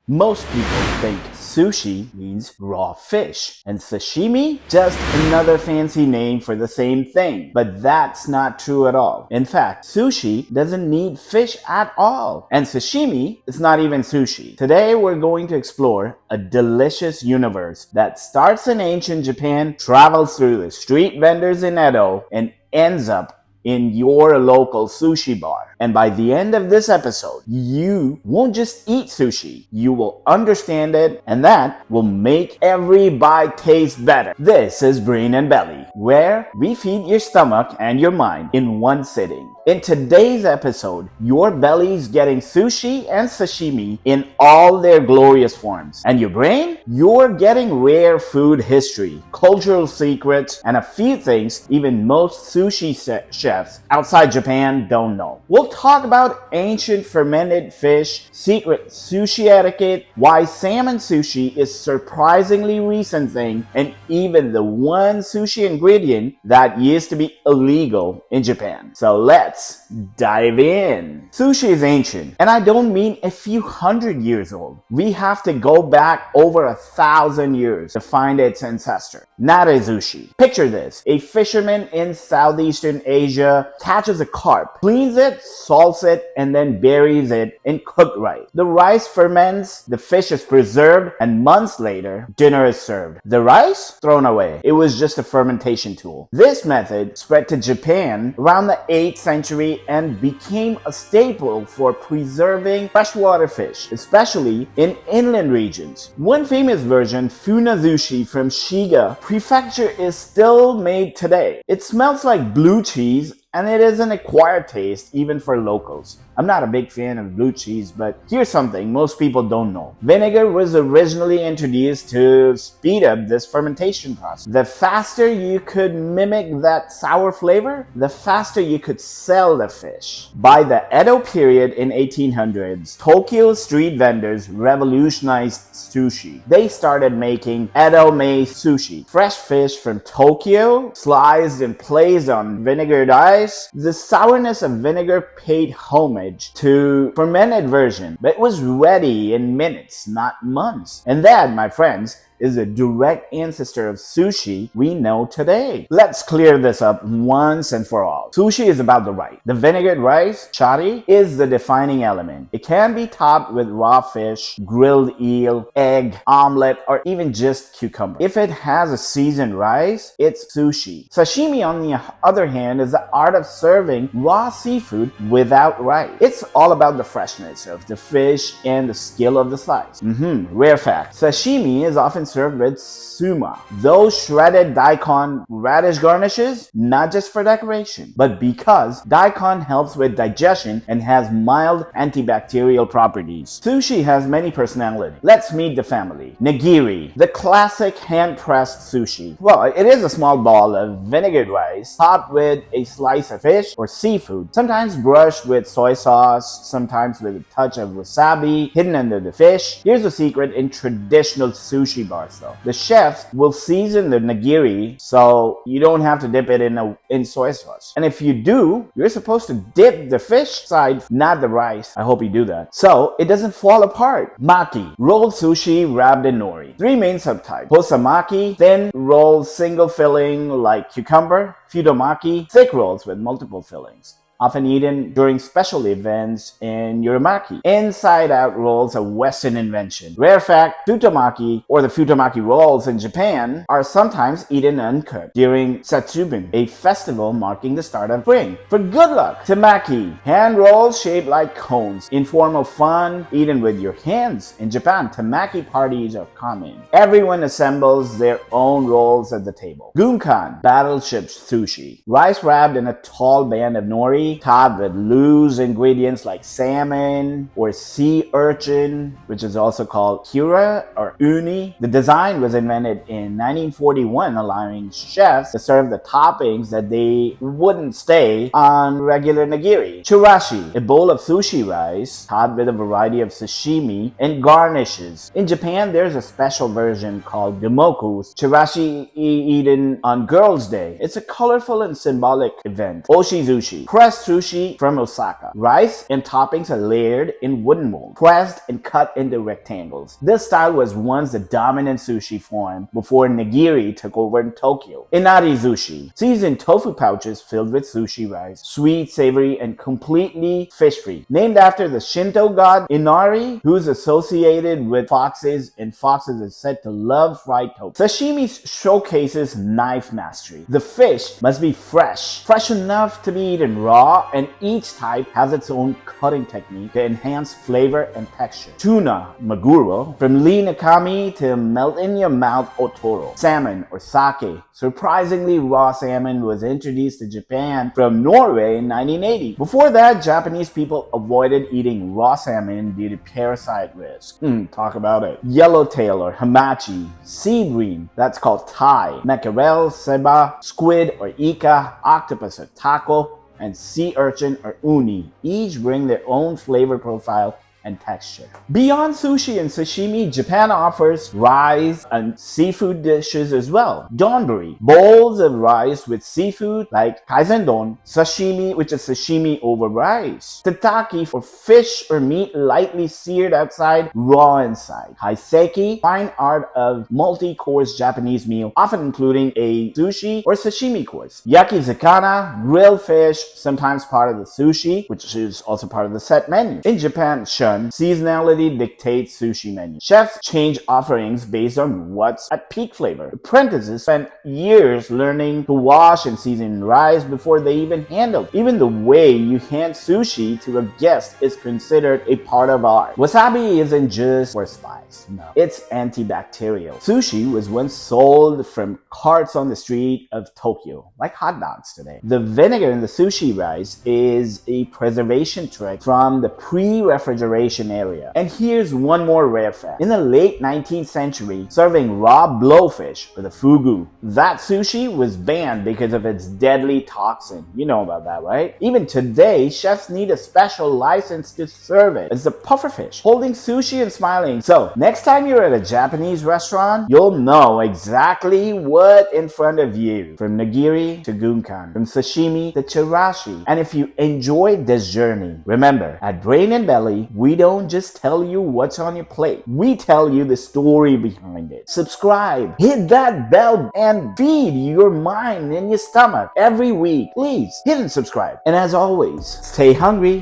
Most people think sushi means raw fish, and sashimi just another fancy name for the same thing. But that's not true at all. In fact, sushi doesn't need fish at all, and sashimi is not even sushi. Today we're going to explore a delicious universe that starts in ancient Japan, travels through the street vendors in Edo, and ends up in your local sushi bar. And by the end of this episode, you won't just eat sushi, you will understand it, and that will make every bite taste better. This is Brain and Belly, where we feed your stomach and your mind in one sitting. In today's episode, your belly's getting sushi and sashimi in all their glorious forms. And your brain? You're getting rare food history, cultural secrets, and a few things even most sushi chefs outside Japan don't know. We'll talk about ancient fermented fish, secret sushi etiquette, why salmon sushi is surprisingly recent thing, and even the one sushi ingredient that used to be illegal in Japan. So let's dive in. Sushi is ancient, and I don't mean a few hundred years old. We have to go back over 1,000 years to find its ancestor. Narezushi. Picture this: a fisherman in Southeastern Asia catches a carp, cleans it, salts it, and then buries it in cooked rice. The rice ferments, the fish is preserved, and months later, dinner is served. The rice? Thrown away. It was just a fermentation tool. This method spread to Japan around the 8th century and became a staple for preserving freshwater fish, especially in inland regions. One famous version, funazushi from Shiga Prefecture, is still made today. It smells like blue cheese, and it is an acquired taste even for locals. I'm not a big fan of blue cheese, but here's something most people don't know. Vinegar was originally introduced to speed up this fermentation process. The faster you could mimic that sour flavor, the faster you could sell the fish. By the Edo-period in 1800s, Tokyo street vendors revolutionized sushi. They started making Edo-made sushi. Fresh fish from Tokyo, sliced and placed on vinegared ice. The sourness of vinegar paid homage to fermented version, but it was ready in minutes, not months. And that, my friends, is a direct ancestor of sushi we know today. Let's clear this up once and for all. Sushi is about the rice. The vinegared rice, chari, is the defining element. It can be topped with raw fish, grilled eel, egg, omelette, or even just cucumber. If it has a seasoned rice, it's sushi. Sashimi, on the other hand, is the art of serving raw seafood without rice. It's all about the freshness of the fish and the skill of the slice. Rare fact: sashimi is often served with suma, those shredded daikon radish garnishes, not just for decoration, but because daikon helps with digestion and has mild antibacterial properties. Sushi has many personalities. Let's meet the family. Nigiri, the classic hand-pressed sushi. Well, it is a small ball of vinegared rice topped with a slice of fish or seafood, sometimes brushed with soy sauce, sometimes with a touch of wasabi hidden under the fish. Here's the secret in traditional sushi bars though. The chefs will season the nigiri so you don't have to dip it in soy sauce. And if you do, you're supposed to dip the fish side, not the rice. I hope you do that, so it doesn't fall apart. Maki, rolled sushi wrapped in nori. 3 main subtypes: temaki, thin rolled single filling like cucumber; futomaki, thick rolls with multiple fillings, often eaten during special events in Uramaki. Inside-out rolls are Western invention. Rare fact: futomaki, or the futomaki rolls in Japan, are sometimes eaten uncooked during Satsubun, a festival marking the start of spring. For good luck. Temaki, hand rolls shaped like cones, informal fun, eaten with your hands. In Japan, temaki parties are common. Everyone assembles their own rolls at the table. Gunkan, battleship sushi, rice wrapped in a tall band of nori, topped with loose ingredients like salmon or sea urchin, which is also called kura or uni. The design was invented in 1941, allowing chefs to serve the toppings that they wouldn't stay on regular nigiri. Chirashi, a bowl of sushi rice topped with a variety of sashimi and garnishes. In Japan, there's a special version called Demoku, chirashi eaten on Girls' Day. It's a colorful and symbolic event. Oshi-zushi, pressed fresh sushi from Osaka. Rice and toppings are layered in wooden molds, pressed and cut into rectangles. This style was once the dominant sushi form before nigiri took over in Tokyo. Narezushi, seasoned tofu pouches filled with sushi rice, sweet, savory, and completely fish-free. Named after the Shinto god Inari, who's associated with foxes, and foxes is said to love fried tofu. Sashimi showcases knife mastery. The fish must be fresh enough to be eaten raw, and each type has its own cutting technique to enhance flavor and texture. Tuna, maguro, from lean akami to melt in your mouth otoro. Salmon or sake. Surprisingly, raw salmon was introduced to Japan from Norway in 1980. Before that, Japanese people avoided eating raw salmon due to parasite risk. Talk about it. Yellowtail or hamachi, sea bream, that's called tai, mackerel, seba, squid or ika, octopus or taco, and sea urchin or uni. Each bring their own flavor profile and texture. Beyond sushi and sashimi, Japan offers rice and seafood dishes as well. Donburi, bowls of rice with seafood like kaisendon, sashimi, which is sashimi over rice. Tataki, for fish or meat lightly seared outside, raw inside. Kaiseki, fine art of multi-course Japanese meal, often including a sushi or sashimi course. Yakizakana, grilled fish, sometimes part of the sushi, which is also part of the set menu. In Japan, seasonality dictates sushi menus. Chefs change offerings based on what's at peak flavor. Apprentices spend years learning to wash and season rice before they even handle it. Even the way you hand sushi to a guest is considered a part of art. Wasabi isn't just for spice, no. It's antibacterial. Sushi was once sold from carts on the street of Tokyo, like hot dogs today. The vinegar in the sushi rice is a preservation trick from the pre-refrigeration area. And here's one more rare fact. In the late 19th century, serving raw blowfish, or the fugu, that sushi was banned because of its deadly toxin. You know about that, right? Even today, chefs need a special license to serve it. It's the pufferfish, holding sushi and smiling. So, next time you're at a Japanese restaurant, you'll know exactly what in front of you. From nigiri to gunkan, from sashimi to chirashi. And if you enjoyed this journey, remember, at Brain and Belly, we don't just tell you what's on your plate. We tell you the story behind it. Subscribe, hit that bell, and feed your mind and your stomach every week. Please hit and subscribe. And as always, stay hungry,